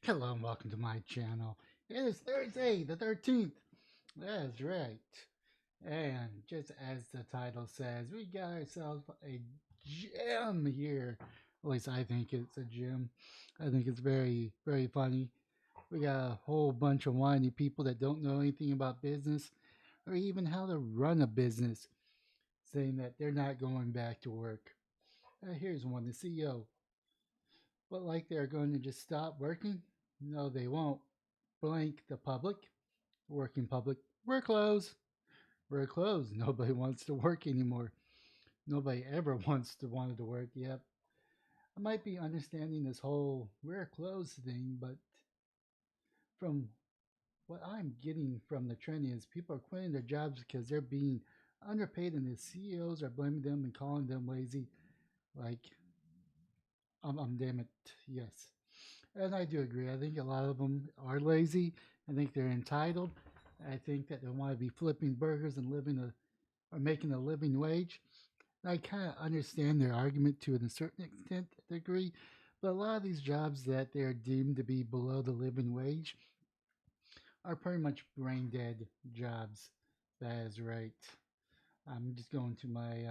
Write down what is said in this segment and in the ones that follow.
Hello and welcome to my channel. It is Thursday the 13th. That's right. And just as the title says, we got ourselves a gem here. At least I think it's a gem. I think it's very, very funny. We got a whole bunch of whiny people that don't know anything about business or even how to run a business saying that they're not going back to work. Here's one, the CEO. But like they're going to just stop working? No, they won't. Blank the public, working public, we're closed. We're closed. Nobody wants to work anymore. Nobody ever wanted to work. Yep. I might be understanding this whole we're closed thing, but from what I'm getting from the trend is people are quitting their jobs because they're being underpaid and the CEOs are blaming them and calling them lazy. Like, I'm damn it, yes. And I do agree. I think a lot of them are lazy. I think they're entitled. I think that they want to be flipping burgers and living or making a living wage. And I kind of understand their argument to a certain extent, degree, but a lot of these jobs that they're deemed to be below the living wage are pretty much brain dead jobs. That is right. I'm just going to my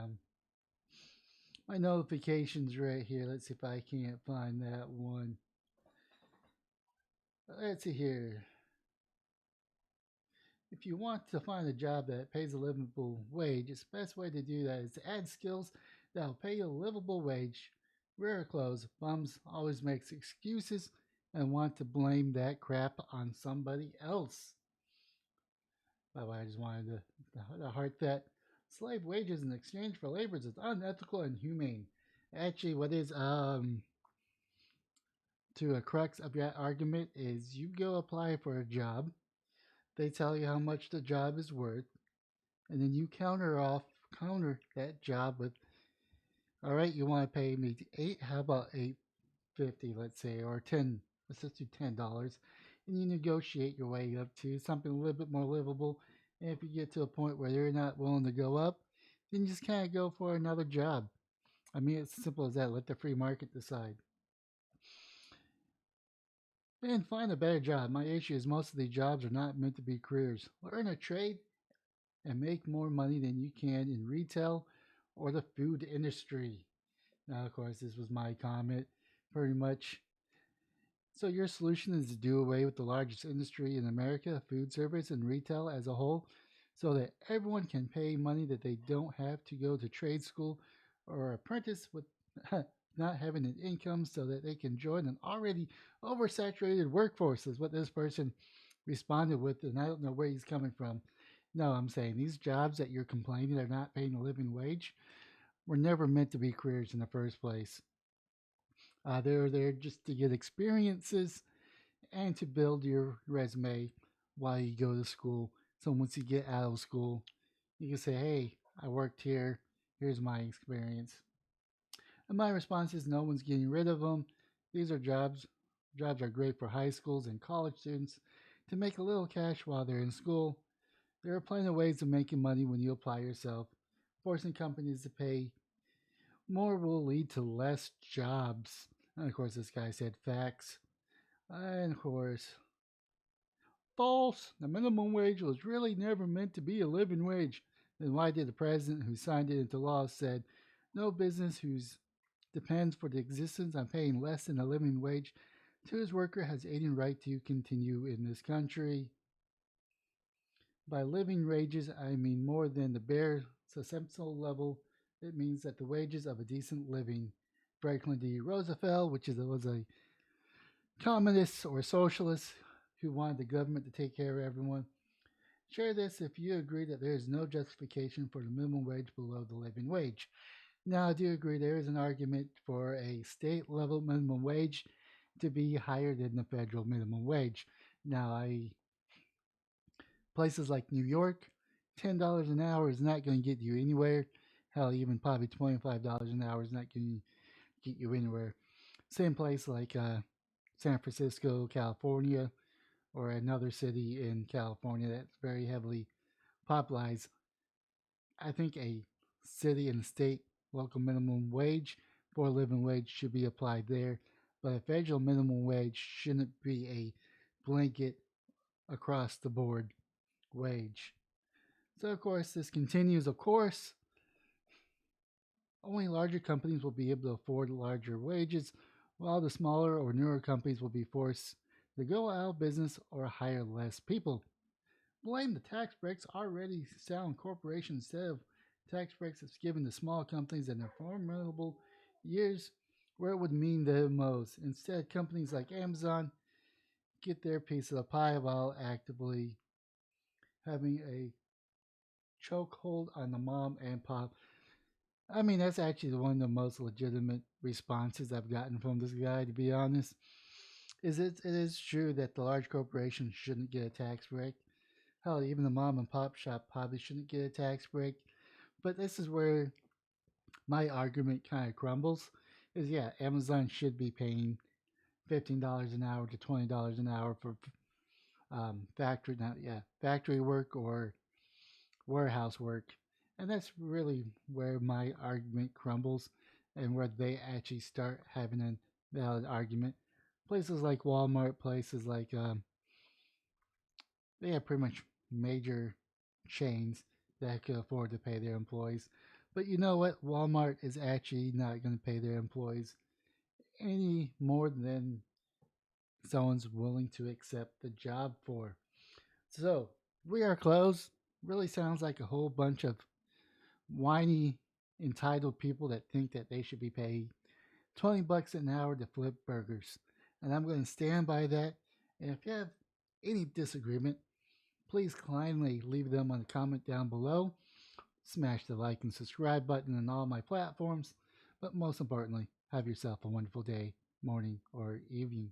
notifications right here. Let's see if I can't find that one. Let's see here. If you want to find a job that pays a livable wage, the best way to do that is to add skills that will pay you a livable wage. Rare clothes, bums always makes excuses and want to blame that crap on somebody else. By the way, I just wanted to heart that slave wages in exchange for labor is unethical and humane. Actually, what is to a crux of that argument is you go apply for a job, they tell you how much the job is worth, and then you counter that job with, all right, you want to pay me eight, how about 8.50, let's say, or 10, let's just do $10, and you negotiate your way up to something a little bit more livable. And if you get to a point where they're not willing to go up, then you just kind of go for another job. I mean, it's as simple as that. Let the free market decide. And find a better job. My issue is most of these jobs are not meant to be careers. Learn a trade and make more money than you can in retail or the food industry. Now, of course, this was my comment pretty much. So, your solution is to do away with the largest industry in America, food service and retail as a whole, so that everyone can pay money that they don't have to go to trade school or apprentice with not having an income so that they can join an already oversaturated workforce, is what this person responded with. And I don't know where he's coming from. No, I'm saying these jobs that you're complaining are not paying a living wage were never meant to be careers in the first place. They're there just to get experiences and to build your resume while you go to school. So once you get out of school, you can say, hey, I worked here. Here's my experience. And my response is no one's getting rid of them. These are jobs. Jobs are great for high schools and college students to make a little cash while they're in school. There are plenty of ways of making money when you apply yourself. Forcing companies to pay more will lead to less jobs. And of course, this guy said facts. And of course, false. The minimum wage was really never meant to be a living wage. Then why did the president who signed it into law said no business whose depends for the existence on paying less than a living wage to his worker has any right to continue in this country? By living wages, I mean more than the bare subsistence level. It means that the wages of a decent living. Franklin D. Roosevelt, was a communist or socialist who wanted the government to take care of everyone. Share this if you agree that there is no justification for the minimum wage below the living wage. Now, I do agree there is an argument for a state level minimum wage to be higher than the federal minimum wage. Now, places like New York, $10 an hour is not going to get you anywhere. Hell, even probably $25 an hour is not going to get you anywhere. Same place like San Francisco, California, or another city in California that's very heavily popularized. I think a city and state local minimum wage for a living wage should be applied there. but a federal minimum wage shouldn't be a blanket across the board wage. So, of course, this continues. Of course, only larger companies will be able to afford larger wages, while the smaller or newer companies will be forced to go out of business or hire less people. Blame the tax breaks already sound corporations instead of tax breaks that's given to small companies in their formidable years where it would mean the most. Instead, companies like Amazon get their piece of the pie while actively having a chokehold on the mom and pop. I mean, that's actually one of the most legitimate responses I've gotten from this guy, to be honest. It is true that the large corporations shouldn't get a tax break. Hell, even the mom and pop shop probably shouldn't get a tax break. But this is where my argument kind of crumbles. Is yeah, Amazon should be paying $15 an hour to $20 an hour for factory work or warehouse work, and that's really where my argument crumbles, and where they actually start having a valid argument. Places like Walmart, places like they have pretty much major chains that could afford to pay their employees. But you know what? Walmart is actually not going to pay their employees any more than someone's willing to accept the job for. So, we are closed. Really sounds like a whole bunch of whiny, entitled people that think that they should be paid $20 an hour to flip burgers. And I'm going to stand by that. And if you have any disagreement, please kindly leave them on the comment down below. Smash the like and subscribe button on all my platforms. But most importantly, have yourself a wonderful day, morning, or evening.